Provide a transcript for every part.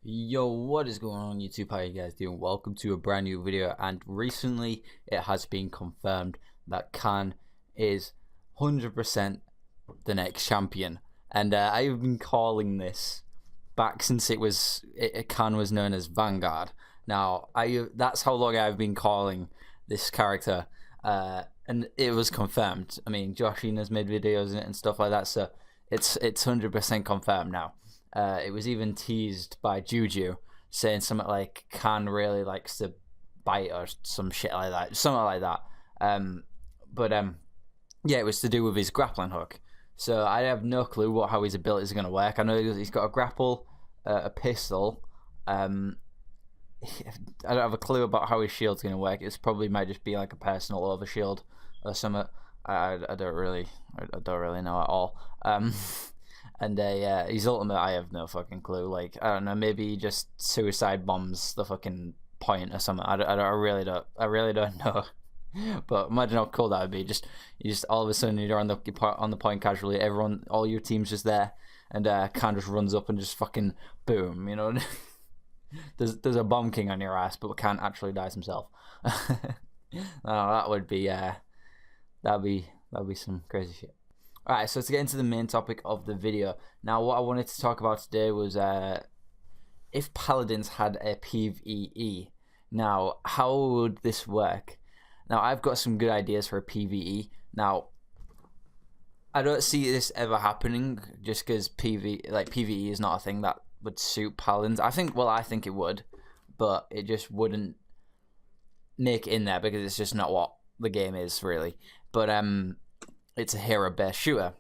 Yo, what is going on YouTube? How you guys doing? Welcome to a brand new video. And recently it has been confirmed that Khan is 100% the next champion. And I've been calling this back since Khan was known as Vanguard. Now that's how long I've been calling this character, and it was confirmed. I mean, Joshina's made videos in it and stuff like that, so it's 100% confirmed now. It was even teased by Juju, saying something like Khan really likes to bite or some shit like that, something like that. Yeah, it was to do with his grappling hook. So I have no clue how his abilities are going to work. I know he's got a grapple, a pistol. I don't have a clue about how his shield's going to work. It's probably might just be like a personal overshield or something. I don't really know at all. And his ultimate, I have no fucking clue. Like, I don't know, maybe he just suicide bombs the fucking point or something. I really don't know. But imagine how cool that would be. You just all of a sudden you're on the point casually. All your team's just there, and Khan just runs up and just fucking boom. You know, there's a bomb king on your ass, but Khan actually dies himself. That would be that'd be some crazy shit. Alright, so to get into the main topic of the video. Now, what I wanted to talk about today was if Paladins had a PvE. Now, how would this work? Now, I've got some good ideas for a PvE. Now, I don't see this ever happening just because PvE is not a thing that would suit Paladins. I think it would, but it just wouldn't make it in there because it's just not what the game is, really. But, it's a hero-based shooter.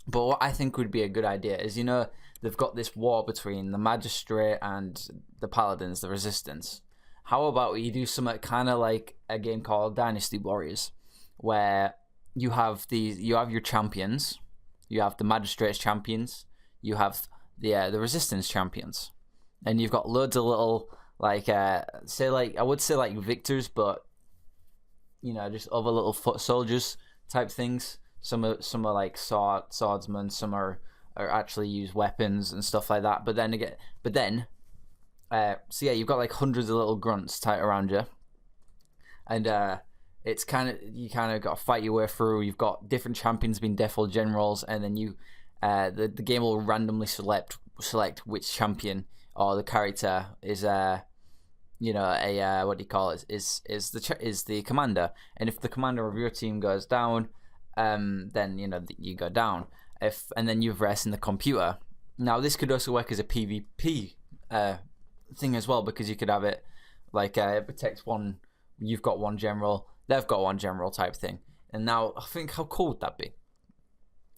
But what I think would be a good idea is, they've got this war between the Magistrate and the Paladins, the Resistance. How about you do something kind of like a game called Dynasty Warriors, where you have your champions, you have the Magistrate's champions, you have the Resistance champions, and you've got loads of little I would say like victors, but just other little foot soldiers type things. Some are like swordsmen, some are actually use weapons and stuff like that. So yeah, you've got like hundreds of little grunts tight around you, and you kind of got to fight your way through. You've got different champions being default generals, and then the game will randomly select which champion or the character is what do you call it, is the commander. And if the commander of your team goes down, then you go down. And then you've rest in the computer. Now this could also work as a PvP thing as well, because you could have it like it protects one. You've got one general, they've got one general type thing. And now I think, how cool would that be?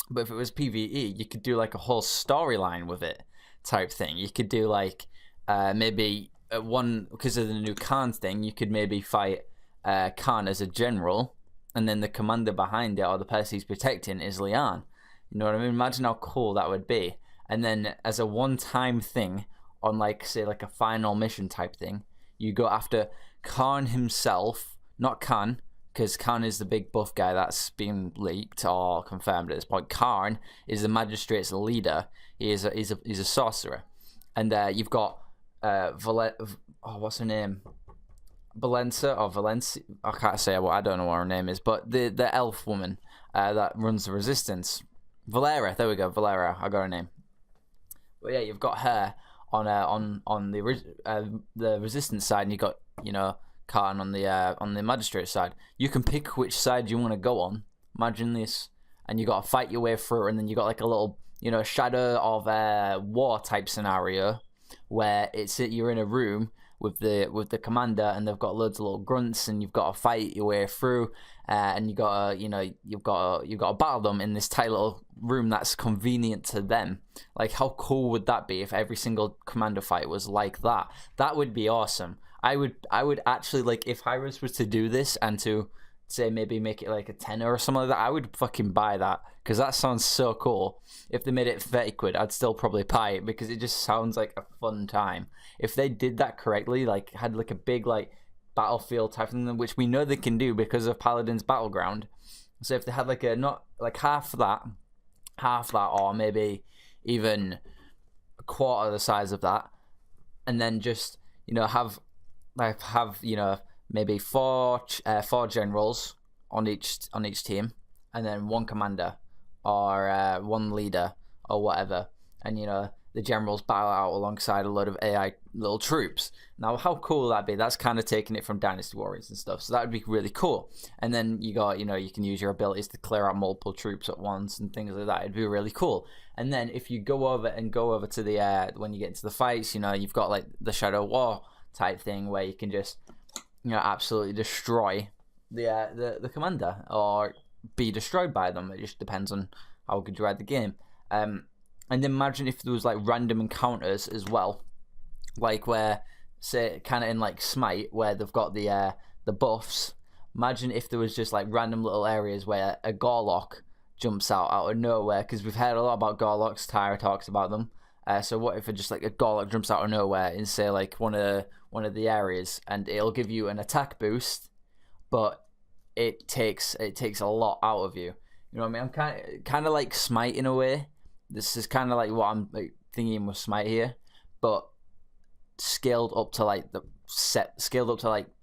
But if it was PvE, you could do like a whole storyline with it type thing. You could do like maybe one, because of the new Khan thing, you could maybe fight Khan as a general, and then the commander behind it, or the person he's protecting, is Leon. You know what I mean? Imagine how cool that would be. And then as a one-time thing, on say like a final mission type thing, you go after Khan himself, not Khan, because Khan is the big buff guy that's been leaked or confirmed at this point. Khan is the Magistrate's leader. He's a sorcerer. And you've got what's her name? Valencia. I can't say I don't know what her name is, but the elf woman that runs the Resistance, Valera. There we go, Valera. I got her name. But yeah, you've got her on the Resistance side, and you got Khan on the Magistrate side. You can pick which side you want to go on. Imagine this, and you got to fight your way through, and then you got like a little shadow of war type scenario where you're in a room with the commander, and they've got loads of little grunts, and you've got to fight your way through, and you've got to battle them in this tight little room that's convenient to them. Like, how cool would that be if every single commander fight was like that? That would be awesome. I would actually, like, if Hi-Rez was to do this and to say maybe make it like a tenner or something like that, I would fucking buy that, because that sounds so cool. If they made it 30 quid, I'd still probably buy it, because it just sounds like a fun time. If they did that correctly, like had like a big like battlefield type thing, which we know they can do because of Paladins Battleground. So if they had like not like half that, or maybe even a quarter the size of that, and then just have maybe four generals on each team, and then one commander or one leader or whatever, and the generals battle out alongside a load of AI little troops. Now, how cool would that be? That's kind of taking it from Dynasty Warriors and stuff, so that would be really cool. And then you can use your abilities to clear out multiple troops at once and things like that. It'd be really cool. And then if you go over to the when you get into the fights, you've got like the Shadow War type thing where you can just absolutely destroy the commander or be destroyed by them. It just depends on how good you are at the game. And imagine if there was like random encounters as well, like where, say, kind of in like Smite, where they've got the buffs. Imagine if there was just like random little areas where a Gorlock jumps out of nowhere, because we've heard a lot about Gorlocks. Tyra talks about them. So what if just like a Gorlock jumps out of nowhere in, say, like one of the areas, and it'll give you an attack boost, but it takes a lot out of you. You know what I mean? I'm kind of like Smite in a way. This is kind of like what I'm thinking with Smite here, but scaled up to like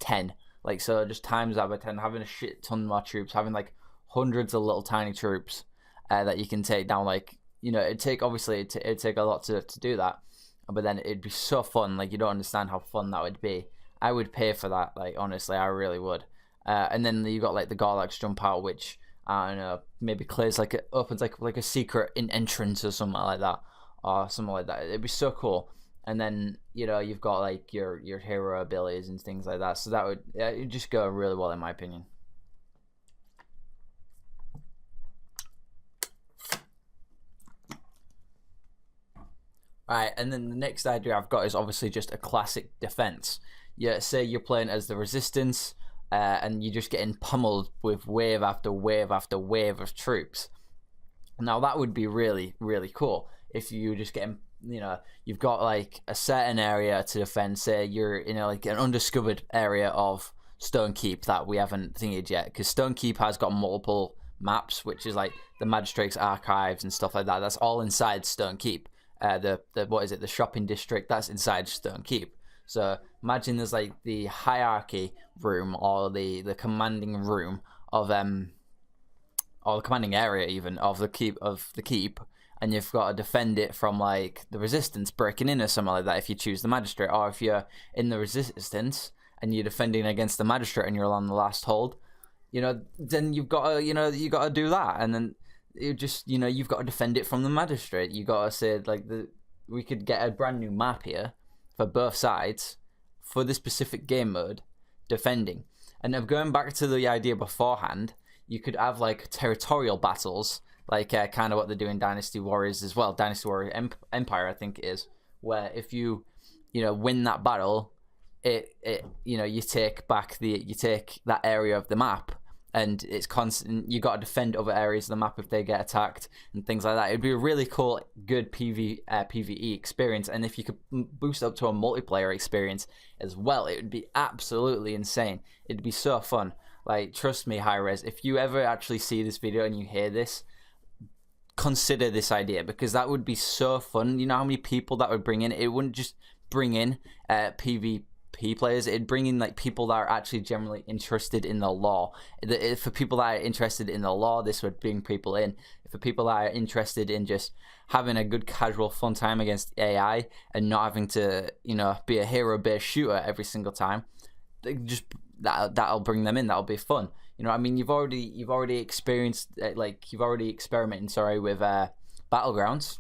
10. Like, so just times that by 10, having a shit ton more troops, having like hundreds of little tiny troops that you can take down. Like, it'd take a lot to do that, but then it'd be so fun. Like, you don't understand how fun that would be. I would pay for that. Like, honestly, I really would. And then you got like the Gorlocks jump out, which I don't know, maybe opens like a secret entrance or something like that, It'd be so cool. And then you've got like your hero abilities and things like that. So that it'd just go really well in my opinion. Alright, and then the next idea I've got is obviously just a classic defense. Say you're playing as the Resistance, and you're just getting pummeled with wave after wave after wave of troops. Now that would be really, really cool if you just getting, you've got like a certain area to defend. Say you're in like an undiscovered area of Stone Keep that we haven't thingied yet, because Stone Keep has got multiple maps, which is like the Magistrate's archives and stuff like that. That's all inside Stone Keep. The shopping district, that's inside Stone Keep. So imagine there's like the hierarchy room or the commanding room of or the commanding area even of the keep, and you've got to defend it from like the Resistance breaking in or something like that if you choose the Magistrate, or if you're in the Resistance and you're defending against the Magistrate and you're on the last hold, then you've got to do that, and then you've got to defend it from the Magistrate. You got to say like we could get a brand new map here for both sides for the specific game mode defending. And of going back to the idea beforehand, you could have like territorial battles, like kind of what they do in Dynasty Warriors as well. Dynasty Warrior Empire, I think it is, where if you win that battle, you take that area of the map, and it's constant. You got to defend other areas of the map if they get attacked and things like that. It'd be a really cool, good PvE experience, and if you could boost up to a multiplayer experience as well, it would be absolutely insane. It'd be so fun. Like, trust me, Hi-Rez, if you ever actually see this video and you hear this, consider this idea, because that would be so fun. You know how many people that would bring in? It wouldn't just bring in PvP players, it'd bring in like people that are actually generally interested in the lore. For people that are interested in the lore, this would bring people in. For people that are interested in just having a good casual fun time against AI and not having to be a hero based shooter every single time, that'll bring them in. That'll be fun. I mean, you've already experienced you've already experimented with Battlegrounds.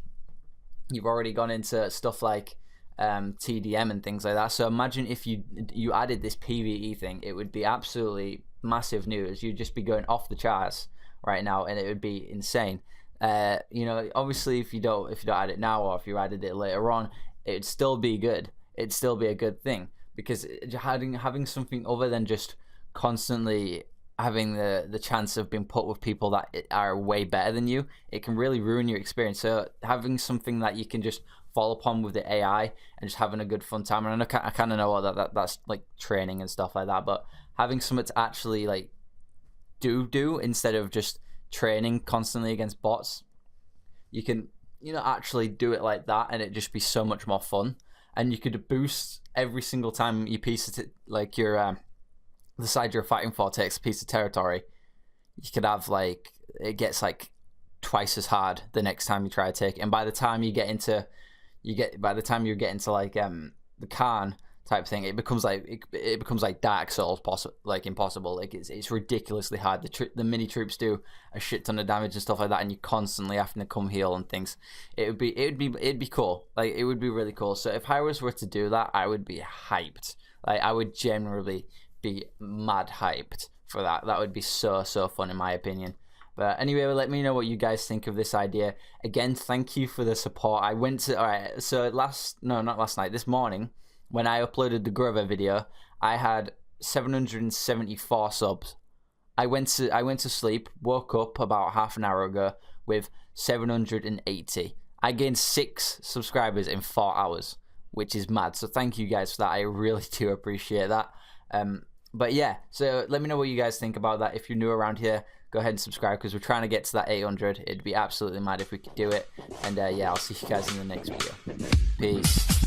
You've already gone into stuff like TDM and things like that. So imagine if you added this PvE thing, it would be absolutely massive news. You'd just be going off the charts right now, and it would be insane. Obviously if you don't add it now, or if you added it later on, it'd still be good. It'd still be a good thing, because having something other than just constantly having the chance of being put with people that are way better than you, it can really ruin your experience. So having something that you can just fall upon with the AI and just having a good fun time, and I kind of know that's like training and stuff like that, but having something to actually like do instead of just training constantly against bots, you can actually do it like that, and it just be so much more fun. and you could boost every single time you piece it, like your the side you're fighting for takes a piece of territory. You could have like it gets like twice as hard the next time you try to take it. And by the time you get into like the Khan type thing, it becomes like Dark Souls, like impossible. Like it's ridiculously hard. The mini troops do a shit ton of damage and stuff like that, and you're constantly having to come heal and things. It'd be cool. Like it would be really cool. So if Hi-Rez were to do that, I would be hyped. Like I would generally be mad hyped for that. That would be so fun in my opinion. But anyway, let me know what you guys think of this idea. Again, thank you for the support. I went to so not last night, this morning, when I uploaded the Grover video, I had 774 subs. I went to sleep, woke up about half an hour ago with 780. I gained 6 subscribers in 4 hours, which is mad. So thank you guys for that. I really do appreciate that. But yeah, so let me know what you guys think about that. If you're new around here, go ahead and subscribe because we're trying to get to that 800. It'd be absolutely mad if we could do it. And yeah, I'll see you guys in the next video. Peace.